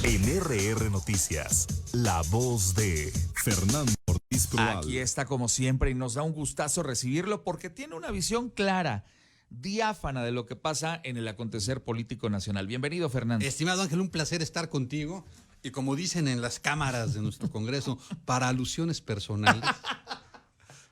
En RR Noticias, la voz de Fernando Ortiz Proal. Aquí está como siempre y nos da un gustazo recibirlo porque tiene una visión clara, diáfana de lo que pasa en el acontecer político nacional. Bienvenido, Fernando. Estimado Ángel, un placer estar contigo. Y como dicen en las cámaras de nuestro Congreso, para alusiones personales,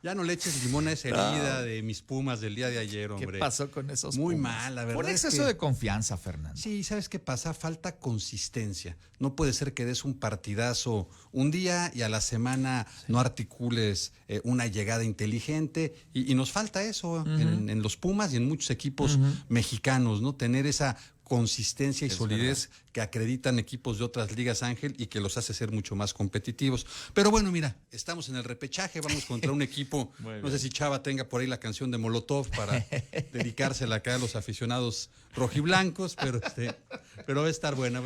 ya no le eches limón a esa herida de mis Pumas del día de ayer, hombre. ¿Qué pasó con esos Muy Pumas? mal, la verdad. Un exceso de confianza, Fernando. Sí, ¿sabes qué pasa? Falta consistencia. No puede ser que des un partidazo un día y a la semana no articules una llegada inteligente. Y nos falta eso en los Pumas y en muchos equipos mexicanos, ¿no? Tener esa consistencia y solidez que acreditan equipos de otras ligas, Ángel, y que los hace ser mucho más competitivos. Pero bueno, mira, estamos en el repechaje, vamos contra un equipo, no sé si Chava tenga por ahí la canción de Molotov para dedicársela acá a los aficionados rojiblancos, pero va a estar bueno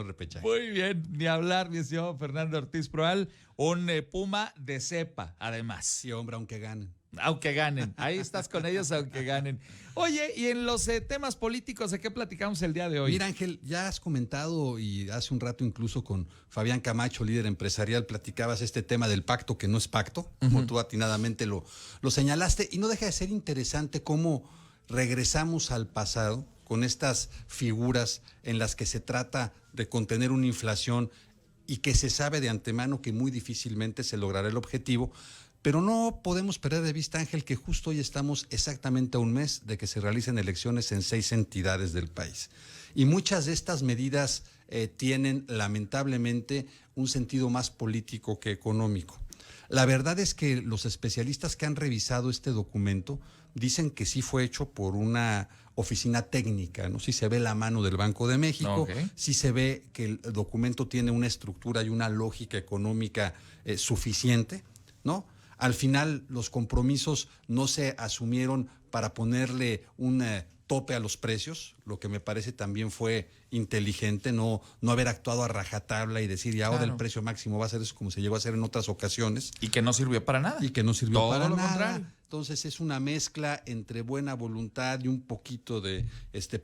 el repechaje. Muy bien, ni hablar, mi estimado Fernando Ortiz Proal, un Puma de cepa, además. Sí, hombre, aunque ganen. Aunque ganen, ahí estás con ellos, aunque ganen. Oye, y en los temas políticos, ¿de qué platicamos el día de hoy? Mira, Ángel, ya has comentado y hace un rato incluso con Fabián Camacho, líder empresarial, platicabas este tema del pacto que no es pacto, como tú atinadamente lo señalaste, y no deja de ser interesante cómo regresamos al pasado con estas figuras en las que se trata de contener una inflación y que se sabe de antemano que muy difícilmente se logrará el objetivo. Pero no podemos perder de vista, Ángel, que justo hoy estamos exactamente a un mes de que se realicen elecciones en 6 entidades del país. Y muchas de estas medidas tienen, lamentablemente, un sentido más político que económico. La verdad es que los especialistas que han revisado este documento dicen que sí fue hecho por una oficina técnica, ¿no? Sí se ve la mano del Banco de México, sí se ve que el documento tiene una estructura y una lógica económica suficiente, ¿no? Al final los compromisos no se asumieron para ponerle un tope a los precios, lo que me parece también fue inteligente, no haber actuado a rajatabla y decir, y ahora el precio máximo va a ser eso como se llegó a hacer en otras ocasiones. Y que no sirvió para nada. Y que no sirvió todo para lo nada. Contrario. Entonces es una mezcla entre buena voluntad y un poquito de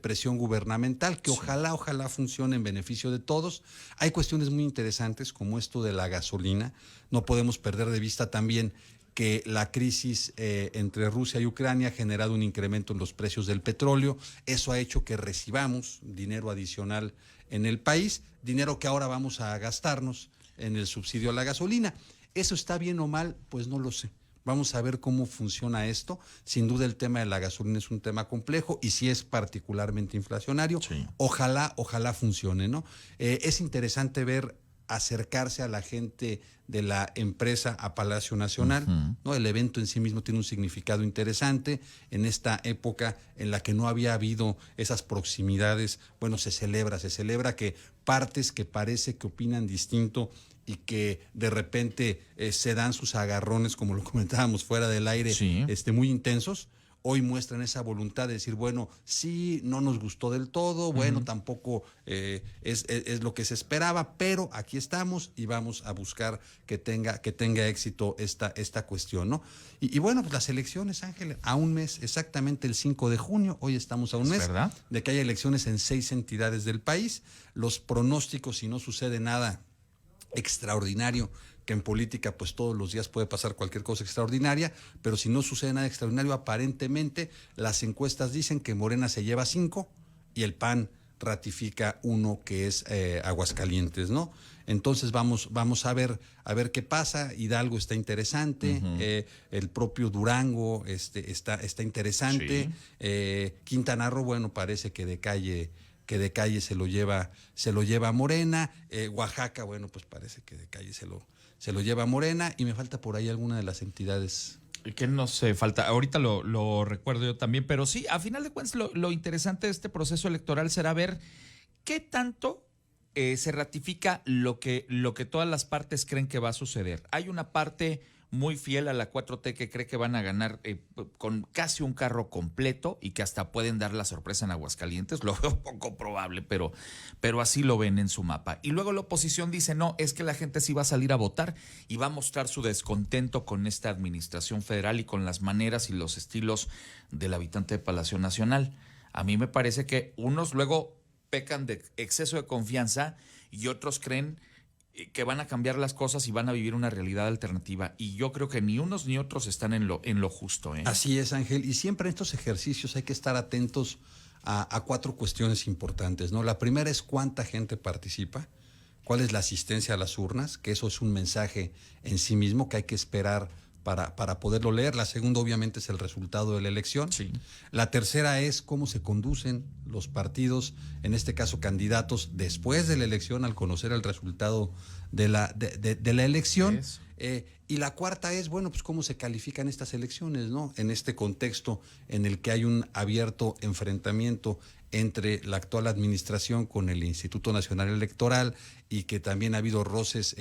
presión gubernamental que ojalá funcione en beneficio de todos. Hay cuestiones muy interesantes como esto de la gasolina. No podemos perder de vista también que la crisis entre Rusia y Ucrania ha generado un incremento en los precios del petróleo. Eso ha hecho que recibamos dinero adicional en el país, dinero que ahora vamos a gastarnos en el subsidio a la gasolina. ¿Eso está bien o mal? Pues no lo sé. Vamos a ver cómo funciona esto. Sin duda el tema de la gasolina es un tema complejo y sí es particularmente inflacionario. Sí. Ojalá funcione, ¿no? Es interesante ver acercarse a la gente de la empresa a Palacio Nacional, ¿no? El evento en sí mismo tiene un significado interesante. En esta época en la que no había habido esas proximidades, bueno, se celebra que partes que parece que opinan distinto y que de repente se dan sus agarrones, como lo comentábamos fuera del aire, sí, muy intensos, hoy muestran esa voluntad de decir, bueno, sí, no nos gustó del todo, bueno, tampoco es lo que se esperaba, pero aquí estamos y vamos a buscar que tenga éxito esta cuestión, ¿no? Y bueno, pues las elecciones, Ángel, a un mes, exactamente el 5 de junio, hoy estamos a un mes, ¿verdad?, de que haya elecciones en 6 entidades del país. Los pronósticos, si no sucede nada extraordinario, que en política pues todos los días puede pasar cualquier cosa extraordinaria, pero si no sucede nada extraordinario, aparentemente las encuestas dicen que Morena se lleva 5 y el PAN ratifica 1, que es Aguascalientes, ¿no? Entonces vamos a ver qué pasa. Hidalgo está interesante, el propio Durango está interesante, sí. Quintana Roo, bueno, parece que de calle se lo lleva Morena, Oaxaca, bueno, pues parece que de calle se lo lleva Morena, y me falta por ahí alguna de las entidades. Que no sé, falta, ahorita lo recuerdo yo también, pero sí, a final de cuentas lo interesante de este proceso electoral será ver qué tanto se ratifica lo que todas las partes creen que va a suceder. Hay una parte muy fiel a la 4T que cree que van a ganar con casi un carro completo y que hasta pueden dar la sorpresa en Aguascalientes. Lo veo poco probable, pero así lo ven en su mapa. Y luego la oposición dice, no, es que la gente sí va a salir a votar y va a mostrar su descontento con esta administración federal y con las maneras y los estilos del habitante de Palacio Nacional. A mí me parece que unos luego pecan de exceso de confianza y otros creen que van a cambiar las cosas y van a vivir una realidad alternativa. Y yo creo que ni unos ni otros están en lo justo. Así es, Ángel. Y siempre en estos ejercicios hay que estar atentos a 4 cuestiones importantes, ¿no? La primera es cuánta gente participa, cuál es la asistencia a las urnas, que eso es un mensaje en sí mismo que hay que esperar para poderlo leer. La segunda, obviamente, es el resultado de la elección. Sí. La tercera es cómo se conducen los partidos, en este caso candidatos, después de la elección, al conocer el resultado de la elección. Y la cuarta es, bueno, pues cómo se califican estas elecciones, ¿no? En este contexto en el que hay un abierto enfrentamiento entre la actual administración con el Instituto Nacional Electoral y que también ha habido roces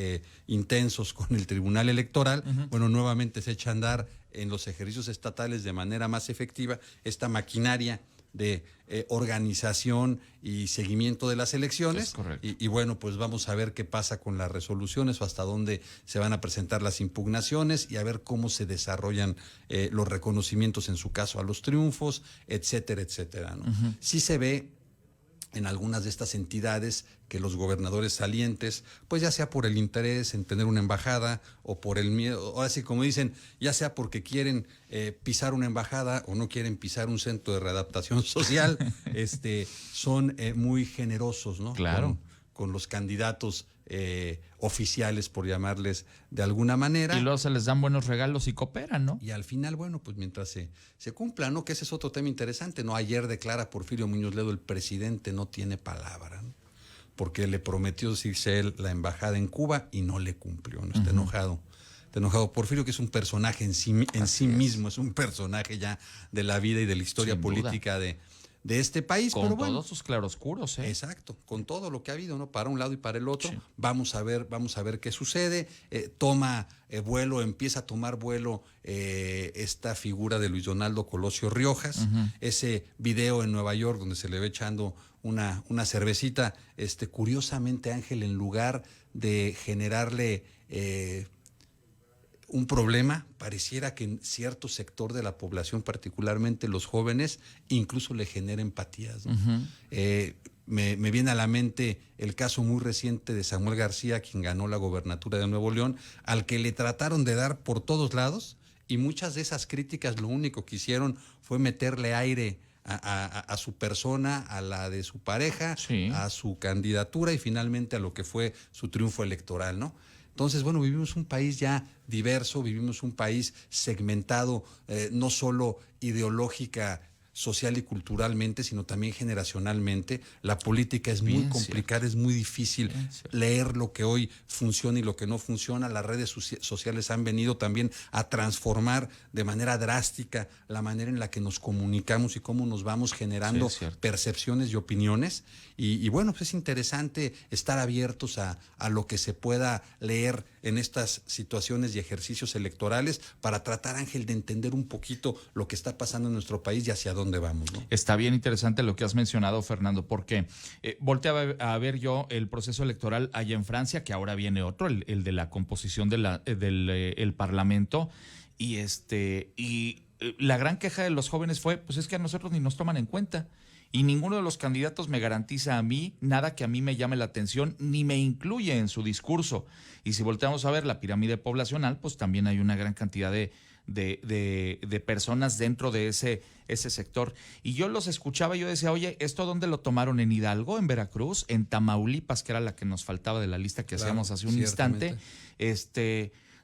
intensos con el Tribunal Electoral, bueno, nuevamente se echa a andar en los ejercicios estatales de manera más efectiva esta maquinaria de organización y seguimiento de las elecciones. Es correcto. Y bueno, pues vamos a ver qué pasa con las resoluciones o hasta dónde se van a presentar las impugnaciones y a ver cómo se desarrollan los reconocimientos en su caso a los triunfos, etcétera, etcétera, ¿no? Sí se ve en algunas de estas entidades que los gobernadores salientes, pues ya sea por el interés en tener una embajada o por el miedo, o así como dicen, ya sea porque quieren pisar una embajada o no quieren pisar un centro de readaptación social, son muy generosos, ¿no? Claro. Con los candidatos oficiales, por llamarles de alguna manera. Y luego se les dan buenos regalos y cooperan, ¿no? Y al final, bueno, pues mientras se cumpla, ¿no? Que ese es otro tema interesante, ¿no? Ayer declara Porfirio Muñoz Ledo, el presidente no tiene palabra, ¿no? Porque le prometió irse él la embajada en Cuba y no le cumplió, ¿no? Está enojado. Está enojado Porfirio, que es un personaje en sí mismo, es un personaje ya de la vida y de la historia Sin política de este país. Con pero bueno, todos sus claroscuros, ¿eh? Exacto, con todo lo que ha habido, ¿no? Para un lado y para el otro. Sí. Vamos a ver qué sucede. Toma vuelo, empieza a tomar vuelo esta figura de Luis Donaldo Colosio Riojas. Ese video en Nueva York donde se le ve echando una cervecita, curiosamente, Ángel, en lugar de generarle un problema, pareciera que en cierto sector de la población, particularmente los jóvenes, incluso le genera empatías, ¿no? Me viene a la mente el caso muy reciente de Samuel García, quien ganó la gobernatura de Nuevo León, al que le trataron de dar por todos lados, y muchas de esas críticas lo único que hicieron fue meterle aire a su persona, a la de su pareja, Sí. a su candidatura y finalmente a lo que fue su triunfo electoral, ¿no? Entonces, bueno, vivimos un país ya diverso, vivimos un país segmentado, no solo ideológica, social y culturalmente, sino también generacionalmente. La política es muy complicada, es muy difícil leer lo que hoy funciona y lo que no funciona. Las redes sociales han venido también a transformar de manera drástica la manera en la que nos comunicamos y cómo nos vamos generando percepciones y opiniones. Y bueno, pues es interesante estar abiertos a lo que se pueda leer en estas situaciones y ejercicios electorales para tratar, Ángel, de entender un poquito lo que está pasando en nuestro país y hacia dónde vamos, ¿no? Está bien interesante lo que has mencionado, Fernando, porque volteé a ver yo el proceso electoral allá en Francia, que ahora viene otro, el de la composición del Parlamento, y la gran queja de los jóvenes fue, pues es que a nosotros ni nos toman en cuenta. Y ninguno de los candidatos me garantiza a mí nada que a mí me llame la atención ni me incluye en su discurso. Y si volteamos a ver la pirámide poblacional, pues también hay una gran cantidad de personas dentro de ese sector. Y yo los escuchaba y yo decía, oye, ¿esto dónde lo tomaron? ¿En Hidalgo, en Veracruz, en Tamaulipas, que era la que nos faltaba de la lista que hacíamos hace un instante?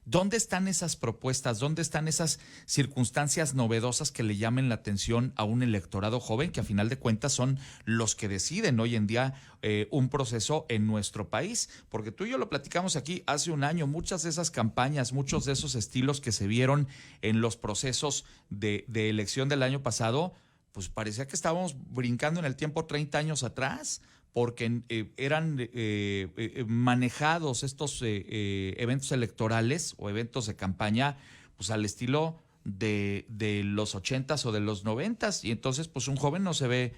¿Dónde están esas propuestas? ¿Dónde están esas circunstancias novedosas que le llamen la atención a un electorado joven, que a final de cuentas son los que deciden hoy en día un proceso en nuestro país? Porque tú y yo lo platicamos aquí hace un año, muchas de esas campañas, muchos de esos estilos que se vieron en los procesos de elección del año pasado, pues parecía que estábamos brincando en el tiempo 30 años atrás, porque eran manejados estos eventos electorales o eventos de campaña pues al estilo de los 80s o de los 90s, y entonces pues un joven no se ve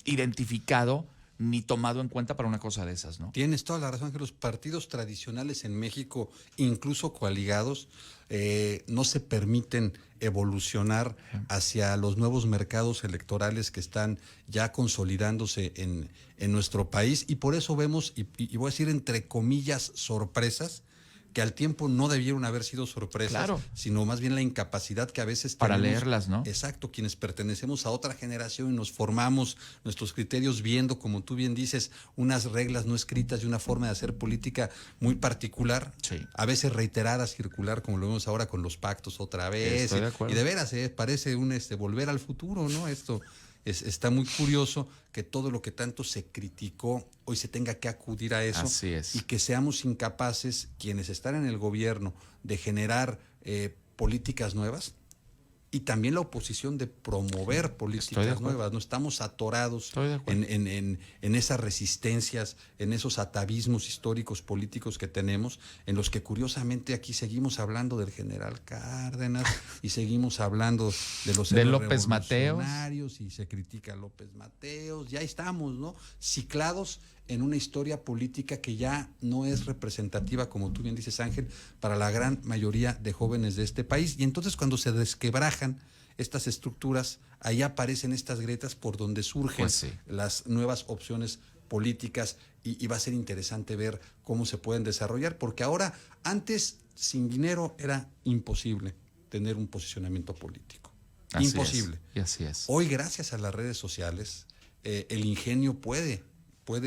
identificado ni tomado en cuenta para una cosa de esas, ¿no? Tienes toda la razón, que los partidos tradicionales en México, incluso coaligados, no se permiten evolucionar hacia los nuevos mercados electorales que están ya consolidándose en nuestro país, y por eso vemos, y voy a decir entre comillas, sorpresas, que al tiempo no debieron haber sido sorpresas, Claro. sino más bien la incapacidad que a veces Para tenemos, leerlas, ¿no? Exacto, quienes pertenecemos a otra generación y nos formamos nuestros criterios viendo, como tú bien dices, unas reglas no escritas y una forma de hacer política muy particular, Sí. a veces reiterada, circular, como lo vemos ahora con los pactos otra vez. Estoy de acuerdo. Y de veras, parece un volver al futuro, ¿no? Esto está muy curioso que todo lo que tanto se criticó hoy se tenga que acudir a eso. Así es. Y que seamos incapaces, quienes están en el gobierno, de generar políticas nuevas, y también la oposición de promover políticas nuevas. No estamos atorados en esas resistencias, en esos atavismos históricos políticos que tenemos, en los que curiosamente aquí seguimos hablando del general Cárdenas y seguimos hablando de los de López Mateos, y se critica a López Mateos. Ya estamos, ¿no?, ciclados en una historia política que ya no es representativa, como tú bien dices, Ángel, para la gran mayoría de jóvenes de este país. Y entonces, cuando se desquebrajan estas estructuras, ahí aparecen estas grietas por donde surgen las nuevas opciones políticas, y va a ser interesante ver cómo se pueden desarrollar, porque ahora, antes, sin dinero era imposible tener un posicionamiento político. Imposible. Y así es. Hoy, gracias a las redes sociales, el ingenio puede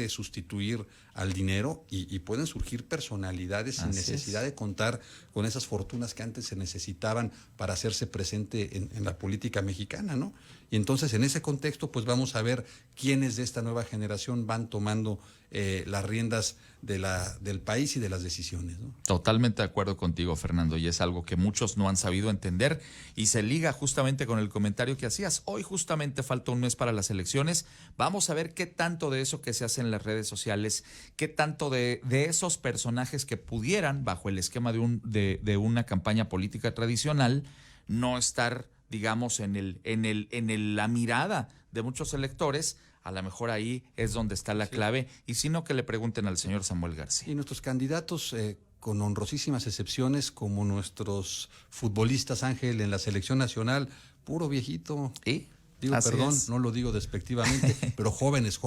sustituir al dinero, y pueden surgir personalidades sin necesidad de contar con esas fortunas que antes se necesitaban para hacerse presente en la política mexicana, ¿no? Y entonces, en ese contexto, pues vamos a ver quiénes de esta nueva generación van tomando las riendas del país y de las decisiones, ¿no? Totalmente de acuerdo contigo, Fernando, y es algo que muchos no han sabido entender, y se liga justamente con el comentario que hacías. Hoy justamente falta un mes para las elecciones. Vamos a ver qué tanto de eso que se hace en las redes sociales, qué tanto de esos personajes que pudieran, bajo el esquema de una campaña política tradicional, no estar, digamos, en la mirada de muchos electores. A lo mejor ahí es donde está la clave, y si no, que le pregunten al señor Samuel García. Y nuestros candidatos, con honrosísimas excepciones, como nuestros futbolistas, Ángel, en la selección nacional, puro viejito. ¿Y? Digo, perdón, no lo digo despectivamente, pero jóvenes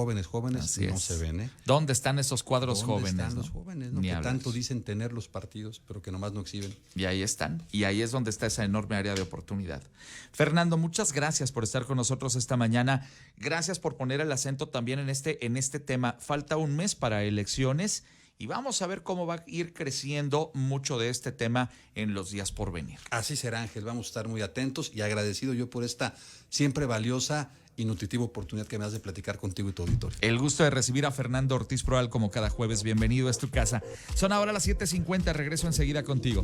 Así no es. se ven, ¿eh? ¿Dónde están esos cuadros jóvenes? ¿Dónde están los jóvenes, no? Ni Que hablar. tanto dicen tener los partidos, pero que nomás no exhiben. Y ahí están. Y ahí es donde está esa enorme área de oportunidad. Fernando, muchas gracias por estar con nosotros esta mañana. Gracias por poner el acento también en este tema. Falta un mes para elecciones, y vamos a ver cómo va a ir creciendo mucho de este tema en los días por venir. Así será, Ángel. Vamos a estar muy atentos, y agradecido yo por esta siempre valiosa y nutritiva oportunidad que me das de platicar contigo y tu auditorio. El gusto de recibir a Fernando Ortiz Proal como cada jueves. Bienvenido, es tu casa. Son ahora las 7:50. Regreso enseguida contigo.